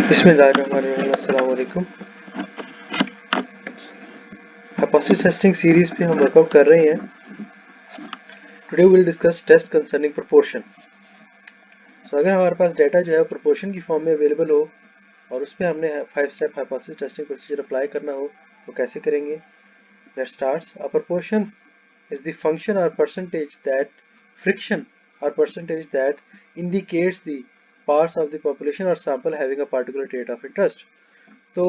बिस्मिल्लाहिर्रहमानिर्रहीम, अस्सलाम वालेकुम। हाइपोथेसिस टेस्टिंग सीरीज पे हम वर्कआउट कर रहे हैं। Today we will discuss test concerning proportion. अगर हमारे पास डाटा जो है प्रोपोर्शन की फॉर्म में अवेलेबल हो और उस पर हमने 5 step hypothesis testing procedure apply करना हो तो कैसे करेंगे। Let's start. A proportion is the function or percentage that fraction or percentage that indicates the parts of the population or sample having a particular rate of interest. तो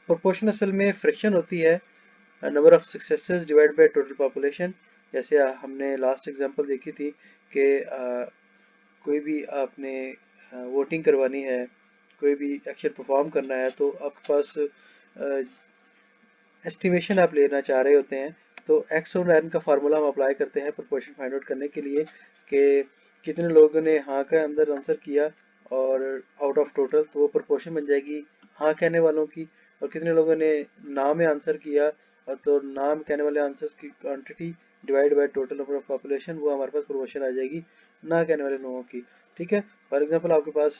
proportion असल में fraction होती है, number of successes divide by total population. जैसे हमने last example देखी थी कि कोई भी आपने वोटिंग करवानी है, कोई भी एक्शन परफॉर्म करना है, तो आपके पास एस्टिमेशन आप लेना चाह रहे होते हैं। तो एक्स और एन का फार्मूला हम अप्लाई करते हैं प्रोपोर्शन फाइंड आउट करने के लिए कि कितने लोगों ने हाँ का अंदर आंसर किया और आउट ऑफ टोटल, तो वो प्रोपोर्शन बन जाएगी हाँ कहने वालों की। और कितने लोगों ने ना में आंसर किया और तो नाम कहने वाले आंसर्स की quantity divide by total number of population, वो हमारे पास प्रोपोर्शन आ जाएगी ना कहने वाले लोगों की। ठीक है, फॉर एग्जांपल आपके पास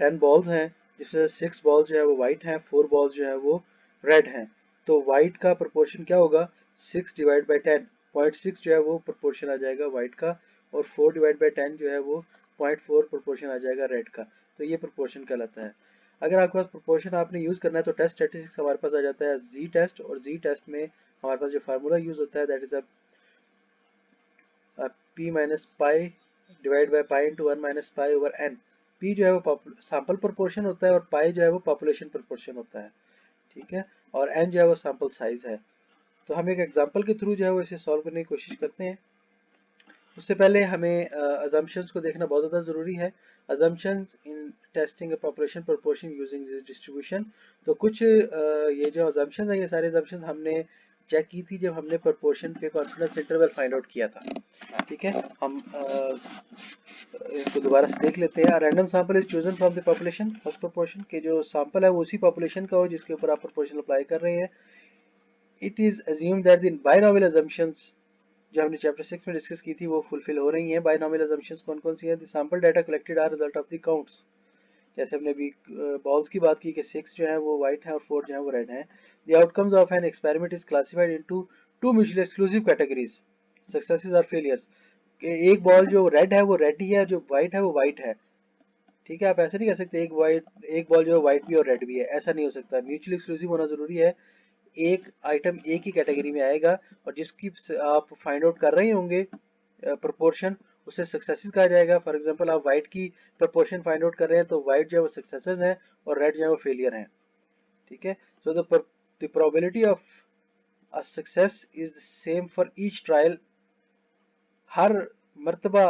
10 बॉल्स हैं, जिसमें से 6 बॉल्स जो है वो वाइट हैं, 4 बॉल्स जो है वो रेड हैं। तो वाइट का प्रोपोर्शन क्या होगा, 6 डिवाइड बाई 10, 0.6 जो है वो प्रोपोर्शन आ जाएगा वाइट का, और 4 डिवाइड बाई 10 जो है वो 0.4 प्रोपोर्शन आ जाएगा रेड का। तो ये प्रोपोर्शन कहलाता है। अगर आपके पास प्रोपोर्शन आपने यूज करना है तो टेस्ट स्टैटिस्टिक्स हमारे पास आ जाता है जी टेस्ट, और जी टेस्ट में हमारे पास जो फार्मूला यूज होता है that is P minus pi divide by pi into 1 minus pi over N. P जो है वो सैंपल प्रोपोर्शन होता है और पाई जो है वो पॉपुलेशन प्रोपोर्शन होता है। ठीक है, और एन जो है वो सैंपल साइज है। तो हम एक एग्जांपल के थ्रू जो है वो इसे सॉल्व करने की कोशिश करते हैं। उससे पहले हमें अजम्पशंस को देखना बहुत ज़्यादा ज़रूरी है। Assumptions in testing population proportion using this distribution. तो कुछ ये जो अजम्पशंस है, ये सारे अजम्पशंस हमने चेक की थी जब हमने प्रोपोर्शन पे कॉन्फिडेंस इंटरवल फाइंड आउट किया था। ठीक है, हम इसको दोबारा से देख लेते हैं। Random sample is chosen from the population first proportion, के जो सैंपल है वो उसी पॉपुलेशन का हो जिसके ऊपर आप प्रोपोर्शन अप्लाई कर रहे हैं। It is assumed that the binomial assumptions जो हमने चैप्टर 6 में डिस्कस की थी वो फुलफिल हो रही हैं। बायनॉमियल अजम्पशंस कौन कौन सी हैं। The sample data collected are result of the counts. जैसे हमने अभी बॉल्स की बात की कि 6 जो है वो वाइट है और 4 जो है वो रेड है। The outcomes of an experiment is classified into two mutually exclusive categories, successes और फेलियर्स। एक बॉल जो रेड है वो रेड ही है, जो वाइट है वो वाइट है। ठीक है, आप ऐसे नहीं कह सकते एक बॉल जो है वाइट भी और रेड भी है, ऐसा नहीं हो सकता। म्यूचुअली एक्सक्लूसिव होना जरूरी है। एक आइटम एक ही कैटेगरी में आएगा और जिसकी आप फाइंड आउट कर रहे होंगे प्रोपोर्शन, उसे सक्सेसेस कहा जाएगा। फॉर एग्जांपल आप वाइट की प्रोपोर्शन फाइंड आउट कर रहे हैं तो वाइट जो है वो सक्सेसेस हैं और रेड जो है वो फेलियर हैं। ठीक है, so the probability of a success is same for each trial. हर मर्तबा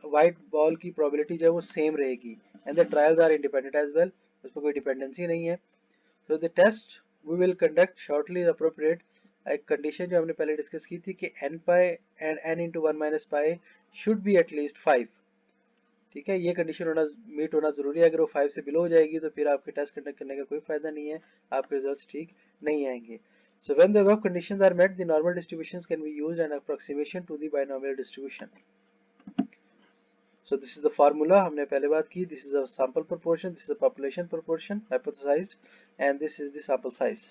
वाइट बॉल की प्रोबेबिलिटी जो है वो सेम रहेगी। And the trials are independent as well, उसमें कोई डिपेंडेंसी नहीं है। So the test we will conduct shortly appropriate. एक कंडीशन जो हमने पहले डिस्कस की थी कि n pi and n into 1 minus pi should be at least 5। ठीक है, ये कंडीशन होना मीट होना जरूरी है। अगर वो 5 से बिलो हो जाएगी तो फिर आपके टेस्ट कंडक्ट करने का कोई फायदा नहीं है, आपके रिजल्ट्स ठीक नहीं आएंगे। So when the above conditions are met, the normal distributions can be used and approximation to the binomial distribution. So this is the formula हमने पहले बात की. This is a sample proportion, this is a population proportion hypothesized, and this is the sample size.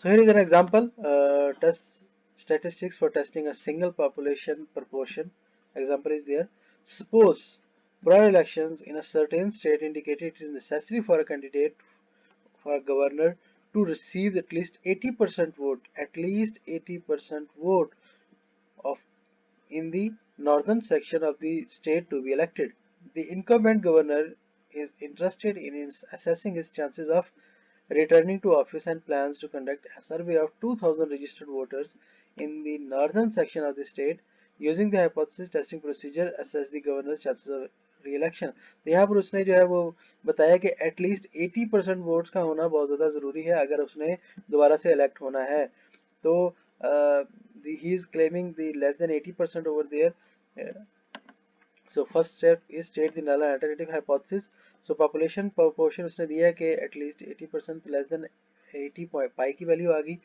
So here is an example. Test statistics for testing a single population proportion. Example is there. Suppose prior elections in a certain state indicated it is necessary for a candidate for governor to receive at least 80% vote, at least 80% vote of in the northern section of the state to be elected. The incumbent governor is interested in assessing his chances of returning to office and plans to conduct a survey of 2000 registered voters in the northern section of the state. Using the hypothesis testing procedure, assess the governor's chances of re-election. तो यहाँ पर उसने जो है वो बताया कि at least 80% votes का होना बहुत ज़्यादा ज़रूरी है अगर उसने दोबारा से इलेक्ट होना है। तो he is claiming the less than 80% over there. So first step is state the null and alternative hypothesis. So population proportion उसने दिया है कि at least 80% less than 80 पाई की वैल्यू आ गई।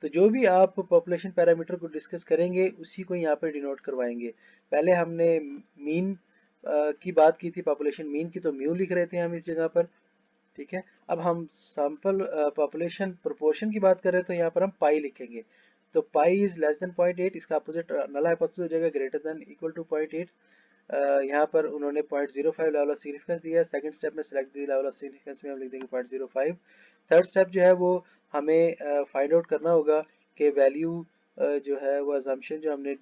तो जो भी आप पॉपुलेशन पैरामीटर को डिस्कस करेंगे उसी को यहाँ पे डिनोट करवाएंगे। पहले हमने मीन की बात की थी, पॉपुलेशन मीन की, तो म्यू लिख रहे थे हम इस जगह पर। ठीक है, अब हम सैंपल पॉपुलेशन प्रोपोर्शन की बात कर रहे हैं तो यहाँ पर हम पाई लिखेंगे। तो पाई इज लेस देन 0.8, इसका अपोजिट नल हाइपोथेसिस हो जाएगा ग्रेटर देन इक्वल टू 0.8। यहाँ पर उन्होंने 0.05 लेवल ऑफ सिग्निफिकेंस दिया है। सेकंड स्टेप में select the level of significance में हम लिख देंगे 0.05। थर्ड स्टेप जो है वो हमें फाइंड आउट करना होगा कि वैल्यू जो है वो अजम्पशन जो हमने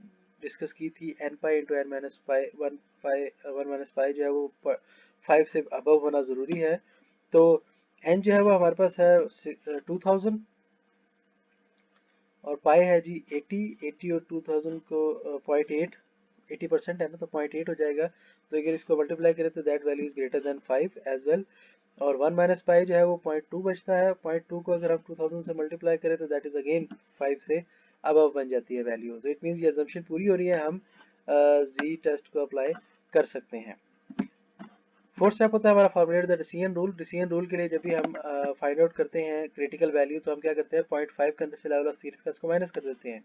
डिस्कस की थी n pi into N minus pi one minus pi जो है वो 5 से अबव होना ज़रूरी है। तो n जो है वो हमारे पास है 2000 और पाई है जी 80 और 2000 को 0.8, 80% है ना, तो 0.8 हो जाएगा। तो अगर इसको मल्टीप्लाई करें तो that value is greater than 5 as well. और 1 माइनस पाई जो है वो 0.2 बचता है। 0.2 को अगर हम 2000 से मल्टीप्लाई करें तो दैट इज अगेन 5 से अबव बन जाती है वैल्यू। तो इट मीन्स ये अजम्पशन पूरी हो रही है, हम जी टेस्ट को अप्लाई कर सकते हैं। फोर्थ स्टेप होता है हमारा formulate the decision rule. Decision rule के लिए जब भी हम फाइंड आउट करते हैं क्रिटिकल वैल्यू तो हम क्या करते हैं 0.5 के अंदर से लेवल ऑफ सिग्निफिकेंस को माइनस कर देते हैं।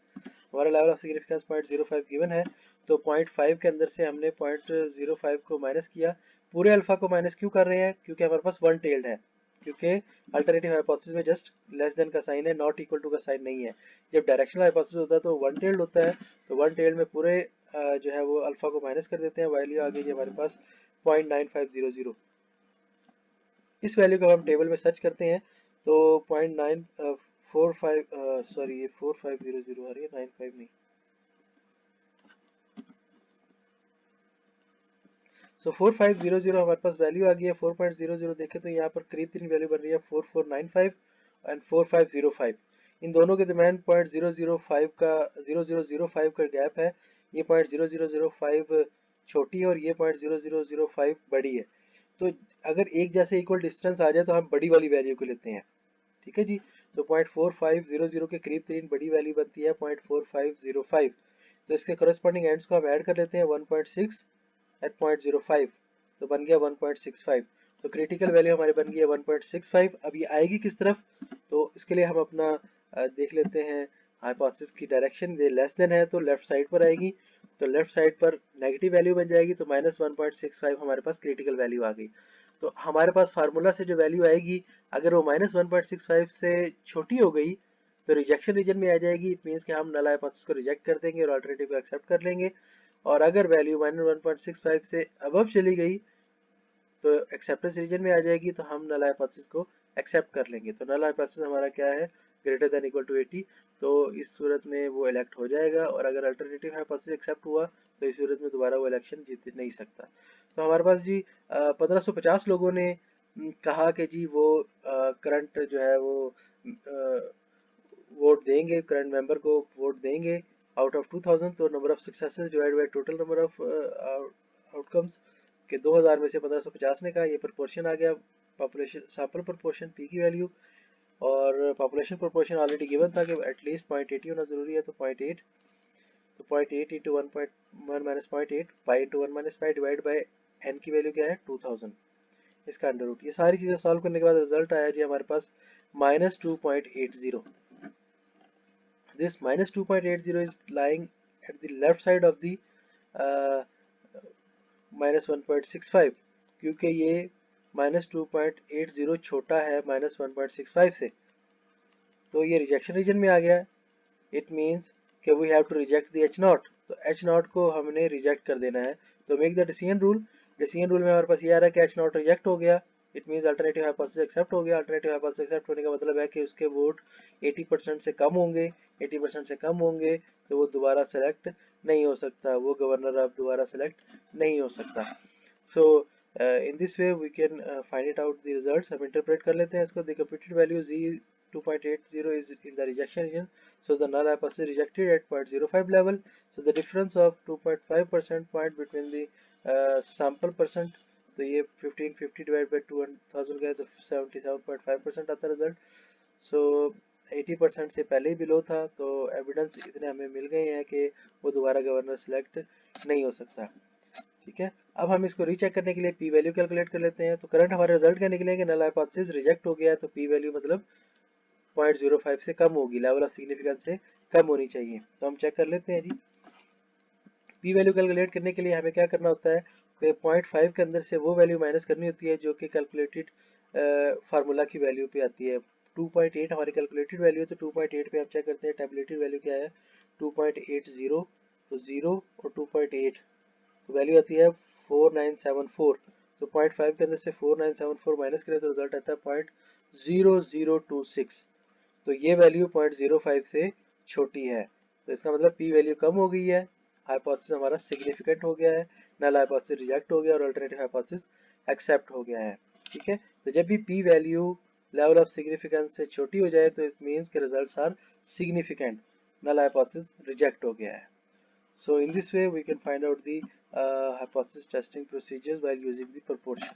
हमारा लेवल ऑफ सिग्निफिकेंस 0.05 गिवन है, तो 0.5 के अंदर से हमने 0.05 को माइनस किया। पूरे अल्फा को माइनस क्यों कर रहे हैं, क्योंकि हमारे पास वन टेल्ड है, क्योंकि अल्टरनेटिव हाइपोथेसिस में जस्ट लेस देन का साइन है, नॉट इक्वल टू का साइन नहीं है। जब डायरेक्शनल हाइपोथेसिस होता है तो वन टेल्ड होता है, तो वन टेल्ड में पूरे जो है वो अल्फा को माइनस कर देते हैं। वैल्यू आ गई हमारे पास 0.9500। इस वैल्यू को हम टेबल में सर्च करते हैं तो 0.945 सॉरी ये 4500 आ रही है, 95 नहीं। सो 4500 हमारे पास वैल्यू आ गई है। 4.00 देखें तो यहाँ पर करीब तीन वैल्यू बन रही है 4495 एंड 4505। इन दोनों के दरमियान 0.005 का 0005 का गैप है। ये 0.0005 छोटी है और ये 0.0005 बड़ी है। तो अगर एक जैसे इक्वल डिस्टेंस आ जाए तो हम बड़ी वाली वैल्यू को लेते हैं। ठीक है जी, तो 0.4500 के करीब तीन बड़ी वैल्यू बनती है 0.4505। तो इसके करस्पॉन्डिंग एंड्स को हम ऐड कर लेते हैं 1.6 एट 0.05, तो बन गया 1.65। तो क्रिटिकल वैल्यू हमारी बन गई है 1.65। अब ये आएगी किस तरफ, तो इसके लिए हम अपना देख लेते हैं हाइपोथेसिस की डायरेक्शन। ये लेस देन है तो लेफ्ट साइड पर आएगी, तो लेफ्ट साइड पर नेगेटिव वैल्यू बन जाएगी, तो -1.65 हमारे पास क्रिटिकल वैल्यू आ गई। तो हमारे पास फार्मूला से जो वैल्यू आएगी अगर वो -1.65 से छोटी हो गई तो रिजेक्शन रीजन में आ जाएगी। इट मीन्स कि हम नल हाइपोथेसिस को रिजेक्ट कर देंगे और अल्टरनेटिव को एक्सेप्ट कर लेंगे। और अगर वैल्यू -1.65 से अबव चली गई तो एक्सेप्टेंस रीजन में आ जाएगी, तो हम नल हाइपोथेसिस को एक्सेप्ट कर लेंगे। तो नल हाइपोथेसिस हमारा क्या है, ग्रेटर देन इक्वल टू 80। तो इस सूरत में वो इलेक्ट हो जाएगा, और अगर अल्टरनेटिव हाइपोथेसिस एक्सेप्ट हुआ तो इस सूरत में दोबारा वो इलेक्शन जीत नहीं सकता। तो हमारे पास जी 1550 लोगों ने कहा कि जी वो करंट जो है वो वोट देंगे, करंट मेंबर को वोट देंगे आउट ऑफ 2000। तो number of successes divide by total number of outcomes के 2000 में से 1550 ने कहा, ये प्रोपोर्शन आ गया पॉपुलेशन सैंपल प्रोपोर्शन पी की वैल्यू। और पॉपुलेशन प्रोपोर्शन ऑलरेडी गिवन था कि एटलीस्ट 0.80 होना जरूरी है, तो 0.8। तो 0.8 into 1.1 minus 0.8 pi into 1 minus pi divide by N की वैल्यू क्या है 2000, इसका अंडर रूट। ये सारी चीजें सॉल्व करने के बाद रिजल्ट आया जी हमारे पास -2.80। This -2.80 is lying at the left side of the uh, -1.65, क्योंकि ये -2.80 छोटा है -1.65 से, तो ये रिजेक्शन रीजन में आ गया। इट मीन्स कि we have to reject the H not, तो एच नॉट को हमने रिजेक्ट कर देना है। तो make the decision rule. Decision rule में हमारे पास ये आ रहा है कि एच नॉट रिजेक्ट हो गया। It means alternative hypothesis accept हो गया। अल्टरनेटिव हाइपोथेसिस एक्सेप्ट होने का मतलब है कि उसके वोट 80% से कम होंगे। 80% से कम होंगे तो वो दोबारा सेलेक्ट नहीं हो सकता, वो गवर्नर अब दोबारा सेलेक्ट नहीं हो सकता। So in this way we can find it out the results. हम इंटरप्रेट कर लेते हैं इसको। The computed value Z 2.80 is in the rejection region, so the null hypothesis rejected at 0.05 level. So the difference of 2.5% point between the sample percent, तो ये 1550 divide by 2000 का है तो 77.5% आता है रिजल्ट। सो 80% से पहले ही बिलो था, तो एविडेंस इतने हमें मिल गए हैं कि वो दोबारा गवर्नर सिलेक्ट नहीं हो सकता। ठीक है, अब हम इसको रीचेक करने के लिए पी वैल्यू कैलकुलेट कर लेते हैं। तो करंट हमारे रिजल्ट क्या निकलेंगे, नल हाइपोथेसिस रिजेक्ट हो गया है, तो पी वैल्यू मतलब 0.05 से कम होगी, लेवल ऑफ सिग्निफिकेंस से कम होनी चाहिए। तो हम चेक कर लेते हैं जी। पी वैल्यू कैलकुलेट करने के लिए हमें क्या करना होता है, पे 0.5 के अंदर से वो वैल्यू माइनस करनी होती है जो कि कैलकुलेटेड फार्मूला की वैल्यू पे आती है। 2.8 हमारी कैलकुलेटेड वैल्यू है, तो 2.8 पे आप चेक करते हैं टैबुलेटेड वैल्यू क्या है, 2.80, तो 0 और 2.8, तो वैल्यू आती है 4974। तो 0.5 के अंदर से 4974 माइनस करें तो रिजल्ट आता है 0.0026। तो ये वैल्यू 0.05 से छोटी है, तो इसका मतलब पी वैल्यू कम हो गई है, हाइपोथेसिस हमारा सिग्निफिकेंट हो गया है, नल हाइपोथेसिस रिजेक्ट हो गया और अल्टरनेटिव हाइपोथेसिस एक्सेप्ट हो गया है। ठीक है, तो जब भी P value level of significance से छोटी हो जाए तो इट मीन्स के results are significant, null hypothesis reject हो गया है। So in this way we can find out the hypothesis testing procedures while using the proportion.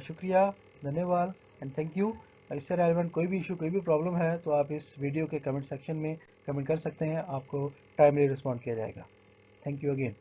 शुक्रिया, धन्यवाद एंड थैंक यू। इससे रेलेवेंट कोई भी इशू, कोई भी प्रॉब्लम है तो आप इस वीडियो के कमेंट सेक्शन में कमेंट कर सकते हैं, आपको टाइमली रिस्पॉन्ड किया जाएगा। Thank you again.